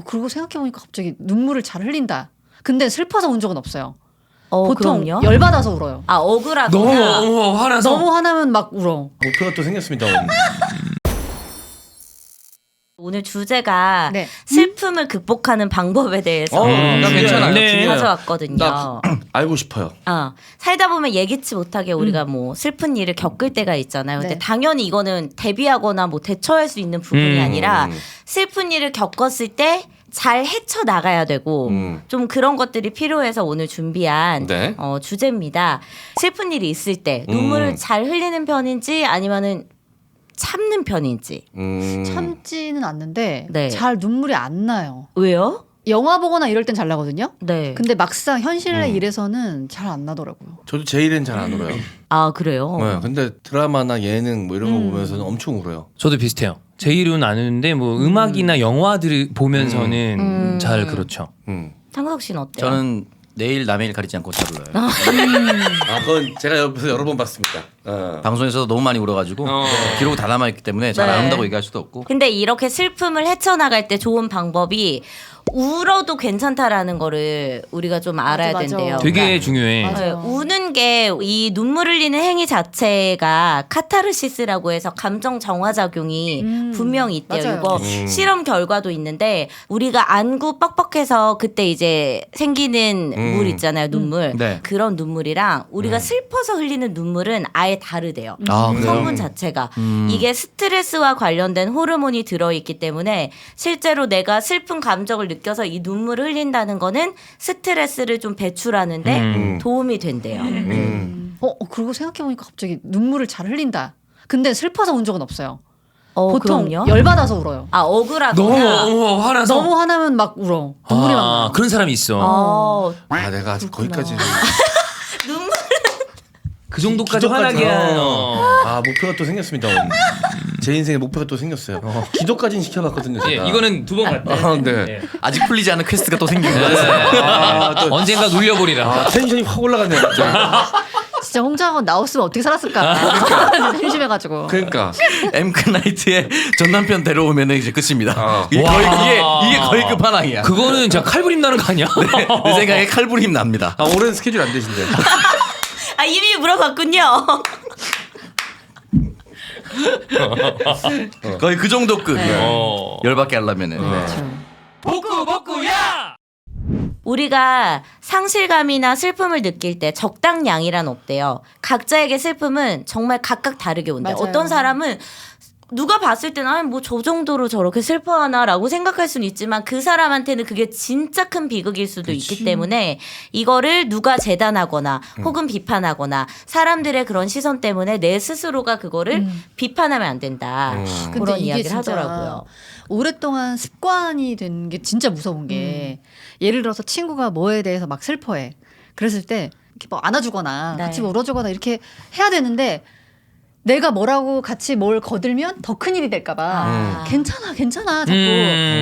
그리고 생각해보니까 갑자기 눈물을 잘 흘린다. 근데 슬퍼서 운 적은 없어요. 보통 그럼요? 열받아서 울어요. 아, 억울하구나. 너무 화나서. 너무 화나면 막 울어. 목표가 또 생겼습니다. 오늘. 오늘 주제가 네. 슬픔을 극복하는 방법에 대해서 나 괜찮아요. 네. 중요해요. 가져왔거든요. 나 알고 싶어요. 살다 보면 예기치 못하게 우리가 뭐 슬픈 일을 겪을 때가 있잖아요. 근데 네. 당연히 이거는 대비하거나 뭐 대처할 수 있는 부분이 아니라 슬픈 일을 겪었을 때 잘 헤쳐나가야 되고 좀 그런 것들이 필요해서 오늘 준비한 네. 주제입니다. 슬픈 일이 있을 때 눈물을 잘 흘리는 편인지 아니면은 참는 편인지. 참지는 않는데 네. 잘 눈물이 안 나요. 왜요? 영화 보거나 이럴 땐 잘 나거든요. 네. 근데 막상 현실의 일에서는 잘 안 나더라고요. 저도 제 일은 잘 안 울어요. 아, 그래요? 네, 근데 드라마나 예능 뭐 이런 거 보면서는 엄청 울어요. 저도 비슷해요. 제 이름은 아는데 뭐 음악이나 영화들을 보면서는 잘 그렇죠. 창석 씨는 어때요? 저는 내일 남의 일 가리지 않고 잘 울어요. 그건 제가 옆에서 여러 번 봤습니다. 방송에서도 너무 많이 울어가지고 기록 다 남아있기 때문에 잘 안 네. 운다고 얘기할 수도 없고. 근데 이렇게 슬픔을 헤쳐나갈 때 좋은 방법이 울어도 괜찮다라는 거를 우리가 좀 알아야 맞아. 된대요. 되게 중요해. 맞아. 네, 우는 게 이 눈물 흘리는 행위 자체가 카타르시스라고 해서 감정 정화 작용이 분명히 있대요. 맞아요. 이거 실험 결과도 있는데 우리가 안구 뻑뻑해서 그때 이제 생기는 물 있잖아요, 눈물. 네. 그런 눈물이랑 우리가 슬퍼서 흘리는 눈물은 아예 다르대요. 아, 그래요? 성분 자체가 이게 스트레스와 관련된 호르몬이 들어있기 때문에 실제로 내가 슬픈 감정을 느껴서 이 눈물을 흘린다는 거는 스트레스를 좀 배출하는데 도움이 된대요. 그리고 생각해보니까 갑자기 눈물을 잘 흘린다. 근데 슬퍼서 운 적은 없어요. 보통 그럼요? 열받아서 울어요. 아, 억울하구나. 너무 화나서. 너무 화나면 막 울어. 눈물이 막 나. 그런 사람이 있어. 내가 아직 거기까지. 눈물. 그 정도까지 기도까지. 화나게 하는. 목표가 또 생겼습니다. 오늘. 제 인생에 목표가 또 생겼어요. 기도까지는 시켜봤거든요. 예, 제가. 이거는 두 번 봤대. 네. 아직 풀리지 않은 퀘스트가 또 생긴 거예요. 언젠가 눌려보리라. 텐션이 확 올라갔네요. 갑자기. 진짜 홍자원 나왔으면 어떻게 살았을까. 심심해가지고. 그러니까. 엠크나이트의 전 남편 데려오면 이제 끝입니다. 이게 와. 거의 끝판왕이야. 그거는 진짜 칼부림 나는 거 아니야? 내 생각에 칼부림 납니다. 올해는 스케줄 안 되신데. 아, 이미 물어봤군요. 거의 그 정도 끝. 어. 열받게 하려면은. 복구야! 우리가 상실감이나 슬픔을 느낄 때 적당량이란 없대요. 각자에게 슬픔은 정말 각각 다르게 온대요. 맞아요. 어떤 사람은 누가 봤을 때는 뭐 저 정도로 저렇게 슬퍼하나라고 생각할 수는 있지만 그 사람한테는 그게 진짜 큰 비극일 수도 있기 때문에 이거를 누가 재단하거나 혹은 비판하거나 사람들의 그런 시선 때문에 내 스스로가 그거를 비판하면 안 된다. 근데 그런 이게 이야기를 진짜 하더라고요. 오랫동안 습관이 된 게 진짜 무서운 게 예를 들어서 친구가 뭐에 대해서 막 슬퍼해. 그랬을 때 이렇게 뭐 안아주거나 네. 같이 뭐 울어주거나 이렇게 해야 되는데 내가 뭐라고 같이 뭘 거들면 더 큰일이 될까봐 괜찮아 자꾸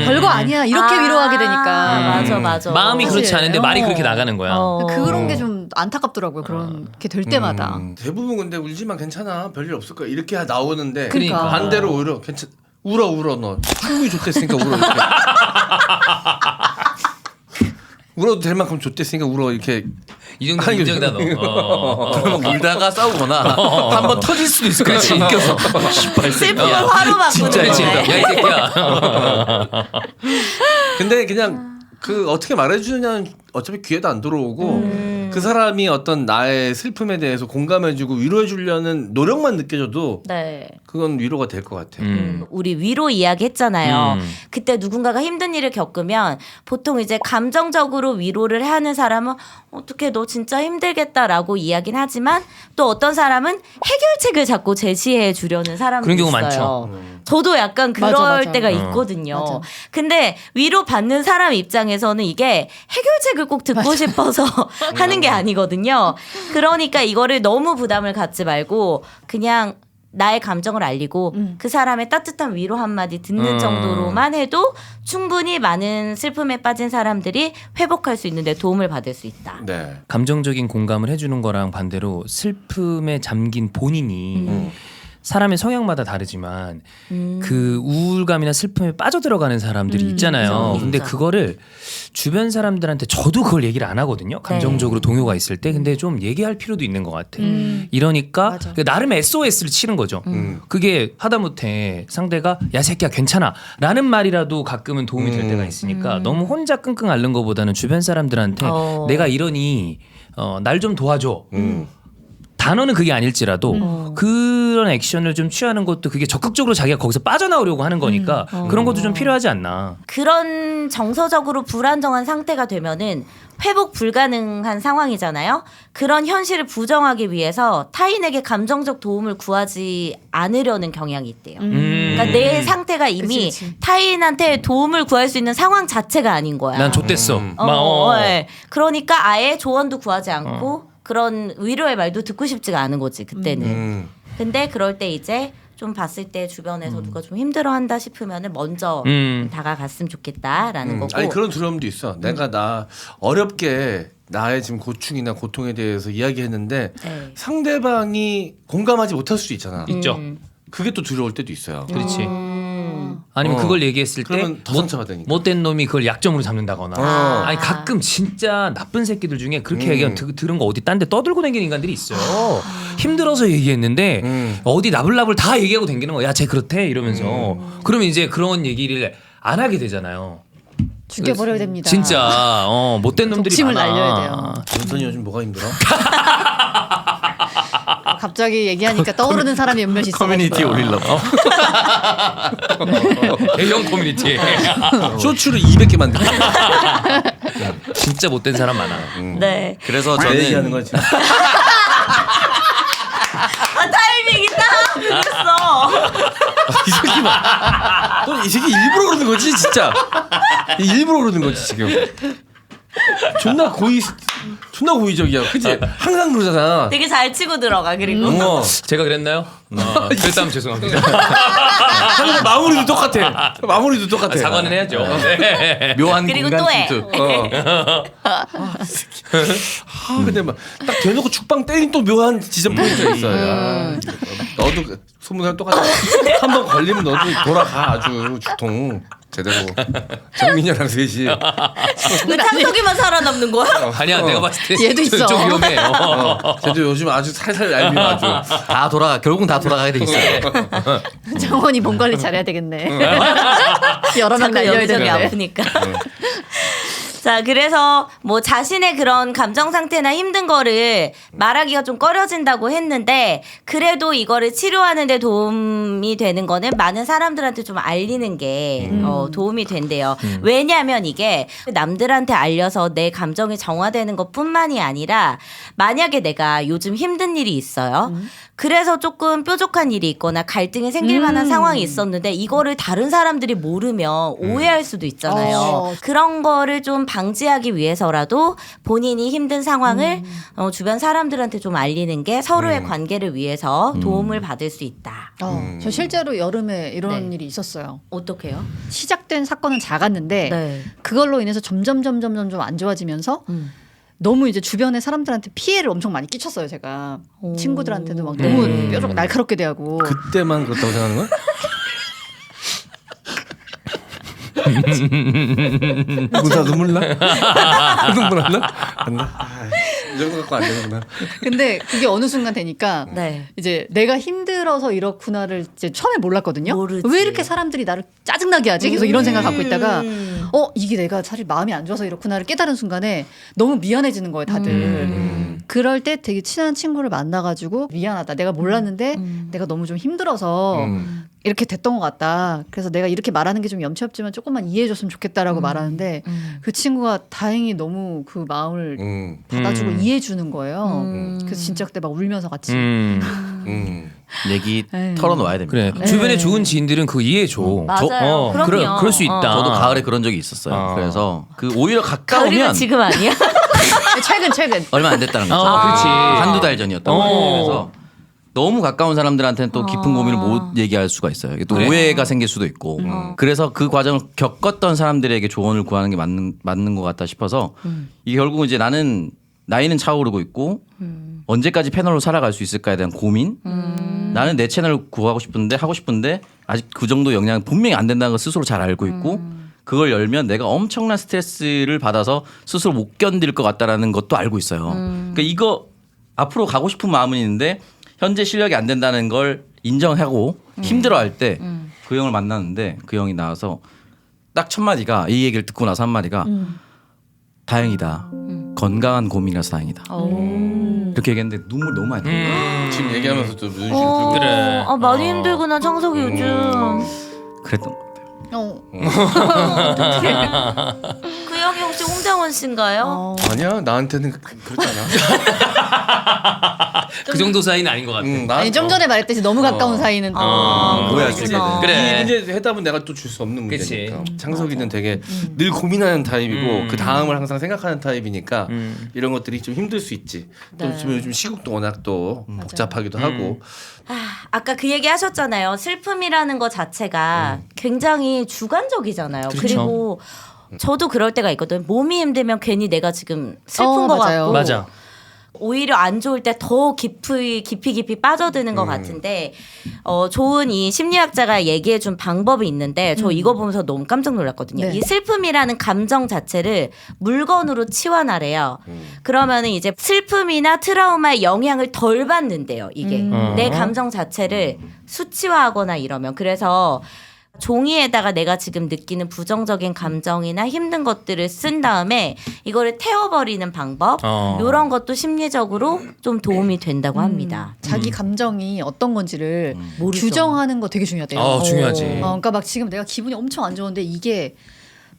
별거 아니야 이렇게 위로하게 되니까 맞아. 마음이 그렇지 사실. 않은데 말이 그렇게 나가는 거야. 그런 게 좀 안타깝더라고요. 그렇게 될 때마다. 대부분 근데 울지만 괜찮아. 별일 없을 거야. 이렇게 나오는데 그러니까. 반대로 오히려 울어 너. 충분히 좋댔으니까 울어 이렇게. 울어도 될 만큼 좋댔으니까 울어 이렇게. 이 정도는 인정이다 너. 그러면 울다가 싸우거나 한번 터질 수도 있을 것 같아. 웃겨서. 슬픔을 화로 바꾸는 그렇지. 거네. 야, 이 새끼야. 근데 그냥 그 어떻게 말해주냐는 어차피 귀에도 안 들어오고 그 사람이 어떤 나의 슬픔에 대해서 공감해주고 위로해주려는 노력만 느껴져도 네. 그건 위로가 될 것 같아요. 우리 위로 이야기 했잖아요. 그때 누군가가 힘든 일을 겪으면 보통 이제 감정적으로 위로를 하는 사람은 어떻게 너 진짜 힘들겠다라고 이야기는 하지만 또 어떤 사람은 해결책을 자꾸 제시해 주려는 사람도 그런 경우 있어요. 많죠. 저도 약간 그럴 맞아. 때가 있거든요. 맞아. 근데 위로 받는 사람 입장에서는 이게 해결책을 꼭 듣고 싶어서 하는 게 아니거든요. 그러니까 이거를 너무 부담을 갖지 말고 그냥 나의 감정을 알리고 그 사람의 따뜻한 위로 한마디 듣는 정도로만 해도 충분히 많은 슬픔에 빠진 사람들이 회복할 수 있는 데 도움을 받을 수 있다. 네. 감정적인 공감을 해주는 거랑 반대로 슬픔에 잠긴 본인이 사람의 성향마다 다르지만 그 우울감이나 슬픔에 빠져들어가는 사람들이 있잖아요. 근데 그거를 주변 사람들한테 저도 그걸 얘기를 안 하거든요. 감정적으로 동요가 있을 때. 근데 좀 얘기할 필요도 있는 것 같아. 이러니까 맞아. 나름 SOS를 치는 거죠. 그게 하다못해 상대가 야 새끼야 괜찮아 라는 말이라도 가끔은 도움이 될 때가 있으니까 너무 혼자 끙끙 앓는 것보다는 주변 사람들한테 내가 이러니 날 좀 도와줘. 단어는 그게 아닐지라도 그런 액션을 좀 취하는 것도 그게 적극적으로 자기가 거기서 빠져나오려고 하는 거니까 그런 것도 좀 필요하지 않나. 그런 정서적으로 불안정한 상태가 되면은 회복 불가능한 상황이잖아요. 그런 현실을 부정하기 위해서 타인에게 감정적 도움을 구하지 않으려는 경향이 있대요. 그러니까 내 상태가 이미 그치. 타인한테 도움을 구할 수 있는 상황 자체가 아닌 거야. 난 좆됐어. 네. 그러니까 아예 조언도 구하지 않고 그런 위로의 말도 듣고 싶지가 않은 거지 그때는. 근데 그럴 때 이제 좀 봤을 때 주변에서 누가 좀 힘들어한다 싶으면은 먼저 다가갔으면 좋겠다라는 거고. 아니 그런 두려움도 있어. 내가 나 어렵게 나의 지금 고충이나 고통에 대해서 이야기했는데 네. 상대방이 공감하지 못할 수도 있잖아. 있죠. 그게 또 두려울 때도 있어요. 그렇지. 아니면 그걸 얘기했을 때 그러면 더 상처받으니까. 못된 놈이 그걸 약점으로 잡는다거나. 아니 가끔 진짜 나쁜 새끼들 중에 그렇게 얘기하면 들은 거 어디 딴 데 떠들고 다니는 인간들이 있어요. 힘들어서 얘기했는데 어디 나불나불 다 얘기하고 다니는 거야. 야, 쟤 그렇대 이러면서. 그러면 이제 그런 얘기를 안 하게 되잖아요. 죽여버려야 됩니다. 진짜 못된 놈들이 독침을 많아. 날려야 돼요. 전선이 요즘 뭐가 힘들어? 갑자기 얘기하니까 떠오르는 사람이 몇몇 있어. 커뮤니티에 올리려고. 대형 커뮤니티. 쇼츠를 200개 만들어. 진짜 못된 사람 많아. 네. 그래서 내 얘기하는 저는 거지. 타이밍이 딱 됐어. 이 새끼 봐. 너 이 새끼 일부러 그러는 거지 진짜. 일부러 그러는 거지 지금. 존나 고의적이야. 그치? 항상 그러잖아. 되게 잘 치고 들어가 그리고. 제가 그랬나요? 그랬다면 죄송합니다. 항상 마무리도 똑같아. 사과는 해야죠. 네. 묘한 그리고 공간 또 해. 침투. 근데 막 딱 대놓고 죽방 때린 또 묘한 지점 포인트가 있어요. 야, 너도 소문을 똑같아. 한 번 걸리면 너도 돌아가 아주 죽통 제대로. 정민이랑 셋이. 그 창석이만 살아남는 거야? 아니야, 내가 봤을 때 얘도 있어. 좀 위험해. 쟤도 요즘 아주 살살 얄미워 아주. 다 돌아가 결국은 다 돌아가게 돼 있어요. 정원이 몸 관리 잘해야 되겠네. 여러 명 자꾸 날려야 여기저기 되는데. 아프니까. 자, 그래서 뭐 자신의 그런 감정 상태나 힘든 거를 말하기가 좀 꺼려진다고 했는데 그래도 이거를 치료하는 데 도움이 되는 거는 많은 사람들한테 좀 알리는 게 도움이 된대요. 왜냐하면 이게 남들한테 알려서 내 감정이 정화되는 것뿐만이 아니라 만약에 내가 요즘 힘든 일이 있어요. 그래서 조금 뾰족한 일이 있거나 갈등이 생길 만한 상황이 있었는데 이거를 다른 사람들이 모르면 오해할 수도 있잖아요. 그런 거를 좀 방지하기 위해서라도 본인이 힘든 상황을 주변 사람들한테 좀 알리는 게 서로의 관계를 위해서 도움을 받을 수 있다. 저 실제로 여름에 이런 네. 일이 있었어요. 어떻게요? 시작된 사건은 작았는데 네. 그걸로 인해서 점점 안 좋아지면서 너무 이제 주변의 사람들한테 피해를 엄청 많이 끼쳤어요. 제가 친구들한테도 막 너무 뾰족 날카롭게 대하고. 그때만 그렇다고 생각하는 거야? 무사 눈물 나? 눈물 안 나? 안 나? 이 정도 갖고 안 되는구나. 근데 그게 어느 순간 되니까 네. 이제 내가 힘들어서 이렇구나를 이제 처음에 몰랐거든요. 모르지. 왜 이렇게 사람들이 나를 짜증나게 하지? 계속 이런 생각 갖고 있다가 이게 내가 사실 마음이 안 좋아서 이렇구나를 깨달은 순간에 너무 미안해지는 거예요, 다들. 그럴 때 되게 친한 친구를 만나가지고 미안하다. 내가 몰랐는데 내가 너무 좀 힘들어서 이렇게 됐던 것 같다. 그래서 내가 이렇게 말하는 게 좀 염치 없지만 조금만 이해해줬으면 좋겠다라고 말하는데 그 친구가 다행히 너무 그 마음을 받아주고 이해해주는 거예요. 그래서 진짜 그때 막 울면서 같이. 얘기 에이. 털어놓아야 됩니다. 그래. 주변에 좋은 지인들은 그거 이해해줘. 맞아요. 그럼요. 그럴 수 있다. 저도 가을에 그런 적이 있었어요. 그래서 그 오히려 가을이면 가까우면 지금 아니야? 최근. 얼마 안 됐다는 거죠. 그렇지. 한두 달 전이었다고. 그래서 너무 가까운 사람들한테는 또 깊은 고민을 못 얘기할 수가 있어요. 또 그래. 오해가 생길 수도 있고. 그래서 그 과정을 겪었던 사람들에게 조언을 구하는 게 맞는 것 같다 싶어서 이게 결국은 이제 나는 나이는 차오르고 있고 언제까지 패널로 살아갈 수 있을까에 대한 고민 나는 내 채널을 구하고 싶은데 하고 싶은데 아직 그 정도 역량은 분명히 안 된다는 걸 스스로 잘 알고 있고 그걸 열면 내가 엄청난 스트레스를 받아서 스스로 못 견딜 것 같다라는 것도 알고 있어요. 그러니까 이거 앞으로 가고 싶은 마음은 있는데 현재 실력이 안 된다는 걸 인정하고 힘들어할 때 그 형을 만났는데 그 형이 나와서 딱 첫 마디가 이 얘기를 듣고 나서 한 마디가 다행이다. 건강한 고민이라서 다행이다. 이렇게 얘기했는데 눈물 너무 많이 나요. 지금 얘기하면서도 눈시울 고 그래. 아, 많이 힘들구나 창석이 요즘. 그랬던 것 같아요. 그 형이 혹시 홍장원 씨인가요? 아니야 나한테는 그렇잖아. 그 정도 사이는 아닌 것 같아. 아니 좀 전에 말했듯이 너무 가까운 사이는 또 뭐야 그렇구나. 그게. 그래. 이 문제 해답은 내가 또 줄 수 없는 그치. 문제니까. 창석이는 되게 늘 고민하는 타입이고 그 다음을 항상 생각하는 타입이니까 이런 것들이 좀 힘들 수 있지. 또 네. 요즘 시국도 워낙 또 복잡하기도 하고. 아까 그 얘기 하셨잖아요. 슬픔이라는 것 자체가 굉장히 주관적이잖아요. 그렇죠. 그리고 저도 그럴 때가 있거든요. 몸이 힘들면 괜히 내가 지금 슬픈 것 맞아요. 같고 맞아. 오히려 안 좋을 때 더 깊이 빠져드는 것 같은데 좋은 이 심리학자가 얘기해준 방법이 있는데 저 이거 보면서 너무 깜짝 놀랐거든요. 네. 이 슬픔이라는 감정 자체를 물건으로 치환하래요. 그러면은 이제 슬픔이나 트라우마의 영향을 덜 받는데요. 이게 내 감정 자체를 수치화하거나 이러면 그래서 종이에다가 내가 지금 느끼는 부정적인 감정이나 힘든 것들을 쓴 다음에 이거를 태워버리는 방법 이런 것도 심리적으로 좀 도움이 된다고 합니다. 자기 감정이 어떤 건지를 모르죠. 규정하는 거 되게 중요하대요. 중요하지. 그러니까 막 지금 내가 기분이 엄청 안 좋은데 이게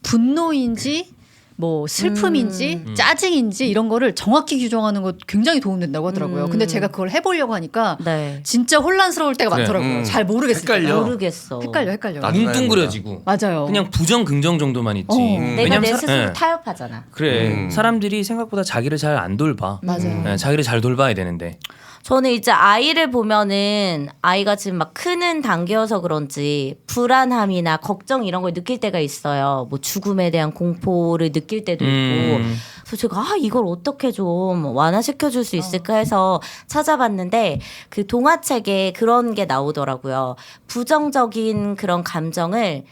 분노인지 뭐 슬픔인지 짜증인지 이런 거를 정확히 규정하는 거 굉장히 도움된다고 하더라고요. 근데 제가 그걸 해보려고 하니까 네. 진짜 혼란스러울 때가 그래. 많더라고요. 잘 모르겠어요. 헷갈려. 모르겠어. 헷갈려. 나도 뭉뚱그려지고. 맞아요. 그냥 부정 긍정 정도만 있지. 내가 왜냐면 내 사- 스스로 예. 타협하잖아. 그래. 사람들이 생각보다 자기를 잘 안 돌봐. 맞아요. 예, 자기를 잘 돌봐야 되는데. 저는 이제 아이를 보면은 아이가 지금 막 크는 단계여서 그런지 불안함이나 걱정 이런 걸 느낄 때가 있어요. 뭐 죽음에 대한 공포를 느낄 때도 있고. 그래서 제가 이걸 어떻게 좀 완화시켜 줄 수 있을까 해서 찾아봤는데 그 동화책에 그런 게 나오더라고요. 부정적인 그런 감정을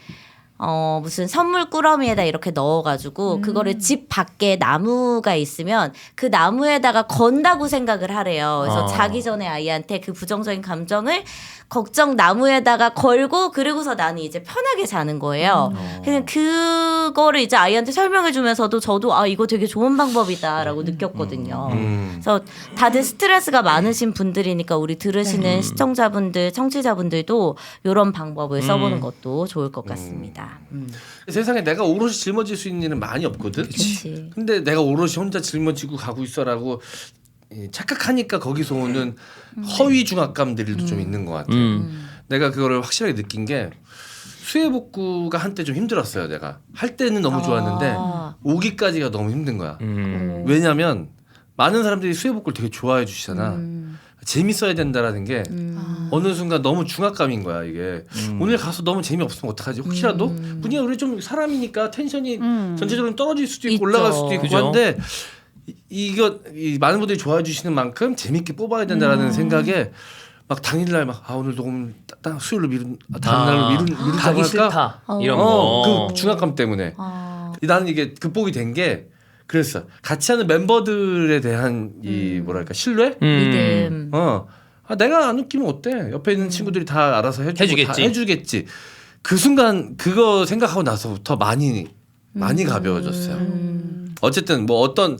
무슨 선물 꾸러미에다 이렇게 넣어가지고 그거를 집 밖에 나무가 있으면 그 나무에다가 건다고 생각을 하래요. 그래서 자기 전에 아이한테 그 부정적인 감정을 걱정 나무에다가 걸고 그리고서 나는 이제 편하게 자는 거예요. 그냥 그거를 이제 아이한테 설명해 주면서도 저도 이거 되게 좋은 방법이다라고 느꼈거든요. 그래서 다들 스트레스가 많으신 분들이니까 우리 들으시는 시청자분들, 청취자분들도 이런 방법을 써보는 것도 좋을 것 같습니다. 세상에 내가 오롯이 짊어질 수 있는 일은 많이 없거든. 그치. 근데 내가 오롯이 혼자 짊어지고 가고 있어라고 착각하니까 거기서 오는 허위 중압감들도 좀 있는 것 같아. 내가 그거를 확실하게 느낀 게 수해복구가 한때 좀 힘들었어요. 내가 할 때는 너무 좋았는데 오기까지가 너무 힘든 거야. 왜냐면 많은 사람들이 수해복구를 되게 좋아해 주시잖아. 재밌어야 된다라는 게 어느 순간 너무 중압감인 거야 이게. 오늘 가서 너무 재미없으면 어떡하지? 혹시라도 분위기가 우리 좀 사람이니까 텐션이 전체적으로 떨어질 수도 있고 있죠. 올라갈 수도 있고 그죠? 한데 이 많은 분들이 좋아해 주시는 만큼 재밌게 뽑아야 된다라는 생각에 막 당일날 막 오늘 녹음 딱 수요일로 다음 날로 미루자고 가기 할까? 싫다. 이런 거. 그 중압감 때문에 나는 이게 극복이 된 게 그랬어. 같이 하는 멤버들에 대한 이 뭐랄까 신뢰? 믿음. 내가 안 웃기면 어때? 옆에 있는 친구들이 다 알아서 해주겠지. 다 해주겠지. 그 순간 그거 생각하고 나서부터 많이 가벼워졌어요. 어쨌든 뭐 어떤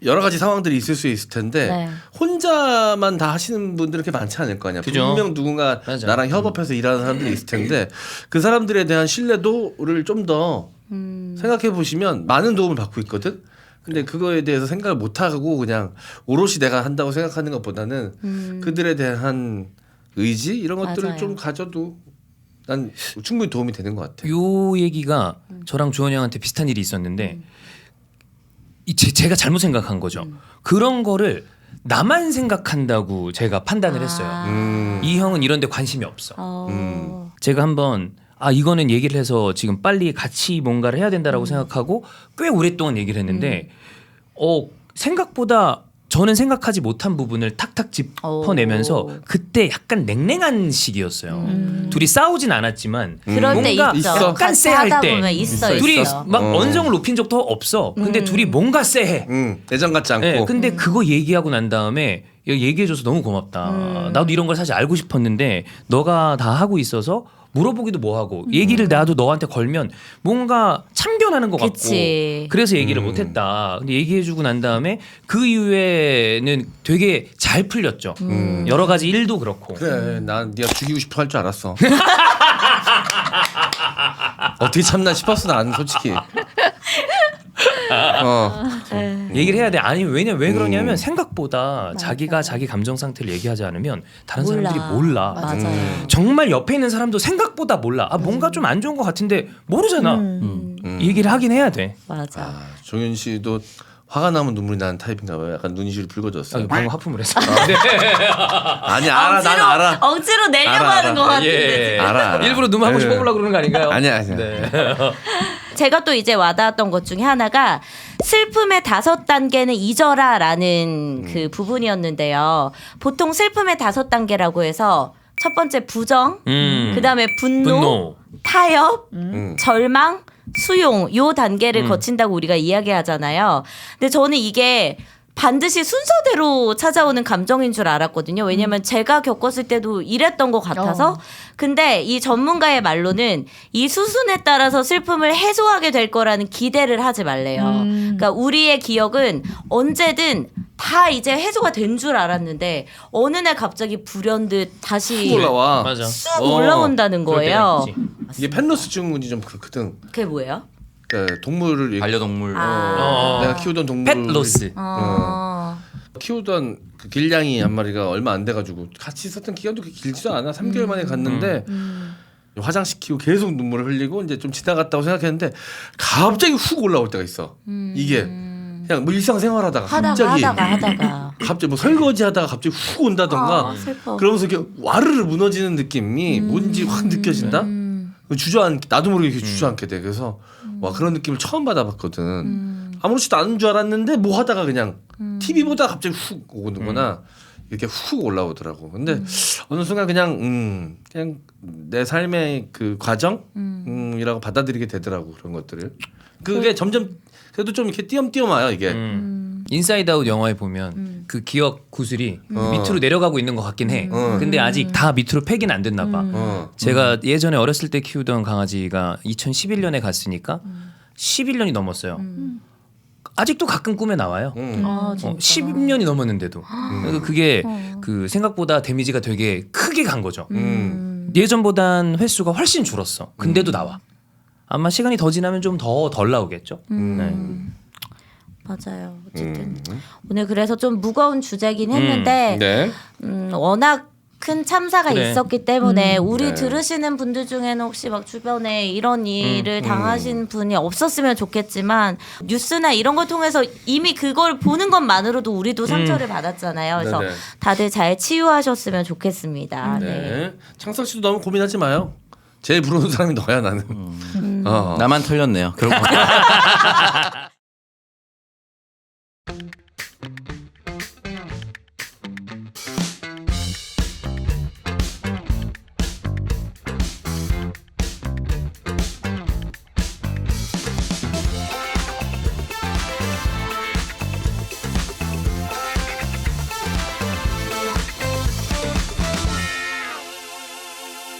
여러 가지 상황들이 있을 수 있을 텐데 네. 혼자만 다 하시는 분들은 그렇게 많지 않을 거 아니야. 그죠. 분명 누군가 맞아. 나랑 협업해서 일하는 사람들이 있을 텐데 그 사람들에 대한 신뢰도를 좀 더 생각해 보시면 많은 도움을 받고 있거든. 근데 그거에 대해서 생각을 못 하고 그냥 오롯이 내가 한다고 생각하는 것보다는 그들에 대한 의지 이런 것들을 맞아요. 좀 가져도 난 충분히 도움이 되는 것 같아. 요 얘기가 저랑 주원이 형한테 비슷한 일이 있었는데 제가 잘못 생각한 거죠. 그런 거를 나만 생각한다고 제가 판단을 했어요. 이 형은 이런 데 관심이 없어. 제가 한번 이거는 얘기를 해서 지금 빨리 같이 뭔가를 해야 된다라고 생각하고 꽤 오랫동안 얘기를 했는데 생각보다 저는 생각하지 못한 부분을 탁탁 짚어내면서 오. 그때 약간 냉랭한 시기였어요. 둘이 싸우진 않았지만 그럴 때 뭔가 있죠. 약간 같이 쎄할 하다 때 보면 있어. 둘이 있어. 막 언성을 높인 적도 없어. 근데 둘이 뭔가 쎄해. 예전 같지 않고. 네, 근데 그거 얘기하고 난 다음에 얘기해줘서 너무 고맙다. 나도 이런 걸 사실 알고 싶었는데 너가 다 하고 있어서 물어보기도 뭐하고 얘기를 나도 너한테 걸면 뭔가 참견하는 것 그치. 같고 그래서 얘기를 못했다. 근데 얘기해주고 난 다음에 그 이후에는 되게 잘 풀렸죠. 여러 가지 일도 그렇고. 그래, 난 네가 죽이고 싶어 할 줄 알았어. 어떻게 참나 싶었어 나는 솔직히. 얘기를 해야 돼. 아니 왜냐 왜 그러냐면 생각보다 자기가 자기 감정 상태를 얘기하지 않으면 다른 몰라. 사람들이 몰라. 맞아요. 정말 옆에 있는 사람도 생각보다 몰라. 아 뭔가 좀 안 좋은 것 같은데 모르잖아. 얘기를 하긴 해야 돼. 맞아. 아, 종윤 씨도 화가 나면 눈물이 나는 타입인가 봐요. 약간 눈시울이 붉어졌어요. 방금 하품을 했어. 아니 알아, 난 알아. 억지로 내려고 알아, 하는 것 알아. 같은데. 알아. 일부러 눈 하고 예. 싶어 보려고 그러는 거 아닌가요? 아니야. 네. 제가 또 이제 와닿았던 것 중에 하나가 슬픔의 5단계는 잊어라라는 그 부분이었는데요. 보통 슬픔의 5단계라고 해서 첫 번째 부정, 그다음에 분노, 타협, 절망, 수용 요 단계를 거친다고 우리가 이야기하잖아요. 근데 저는 이게 반드시 순서대로 찾아오는 감정인 줄 알았거든요. 왜냐면 제가 겪었을 때도 이랬던 것 같아서. 근데 이 전문가의 말로는 이 수순에 따라서 슬픔을 해소하게 될 거라는 기대를 하지 말래요. 그러니까 우리의 기억은 언제든 다 이제 해소가 된 줄 알았는데 어느 날 갑자기 불현듯 다시 쑥 올라와. 맞아. 쑥 올라온다는 그럴 때가 거예요. 있지. 이게 펜로스 증후군이 좀 그렇거든. 그게 뭐예요? 그러니까 동물을 반려동물. 내가 키우던 동물 펫로스. 키우던 그 길냥이 한 마리가 얼마 안 돼가지고 같이 있었던 기간도 그렇게 길지도 않아. 3개월 만에 갔는데 화장시키고 계속 눈물을 흘리고 이제 좀 지나갔다고 생각했는데 갑자기 훅 올라올 때가 있어. 이게 그냥 뭐 일상생활하다가 갑자기 갑자기 뭐 설거지하다가 갑자기 훅 온다던가 슬퍼. 그러면서 이렇게 와르르 무너지는 느낌이 뭔지 확 느껴진다. 나도 모르게 이렇게 주저앉게 돼. 그래서 와 그런 느낌을 처음 받아봤거든. 아무렇지도 않은 줄 알았는데 뭐 하다가 그냥 TV 보다 갑자기 훅 오는구나. 이렇게 훅 올라오더라고. 근데 어느 순간 그냥 내 삶의 그 과정 이라고 받아들이게 되더라고 그런 것들을. 그게 점점 그래도 좀 이렇게 띄엄띄엄 와요 이게. 인사이드 아웃 영화에 보면 그 기억 구슬이 밑으로 내려가고 있는 것 같긴 해. 근데 아직 다 밑으로 폐기는 안 됐나 봐. 제가 예전에 어렸을 때 키우던 강아지가 2011년에 갔으니까 11년이 넘었어요. 아직도 가끔 꿈에 나와요. 10년이 넘었는데도 그래서 그게 그 생각보다 데미지가 되게 크게 간 거죠. 예전보단 횟수가 훨씬 줄었어. 근데도 나와. 아마 시간이 더 지나면 좀 더 덜 나오겠죠. 네. 맞아요. 어쨌든 오늘 그래서 좀 무거운 주제긴 했는데 네. 워낙 큰 참사가 그래. 있었기 때문에 우리 네. 들으시는 분들 중에는 혹시 막 주변에 이런 일을 당하신 분이 없었으면 좋겠지만 뉴스나 이런 걸 통해서 이미 그걸 보는 것만으로도 우리도 상처를 받았잖아요. 그래서 네네. 다들 잘 치유하셨으면 좋겠습니다. 네. 네. 창석 씨도 너무 고민하지 마요. 제일 부러운 사람이 너야 나는. 나만 털렸네요. 결국.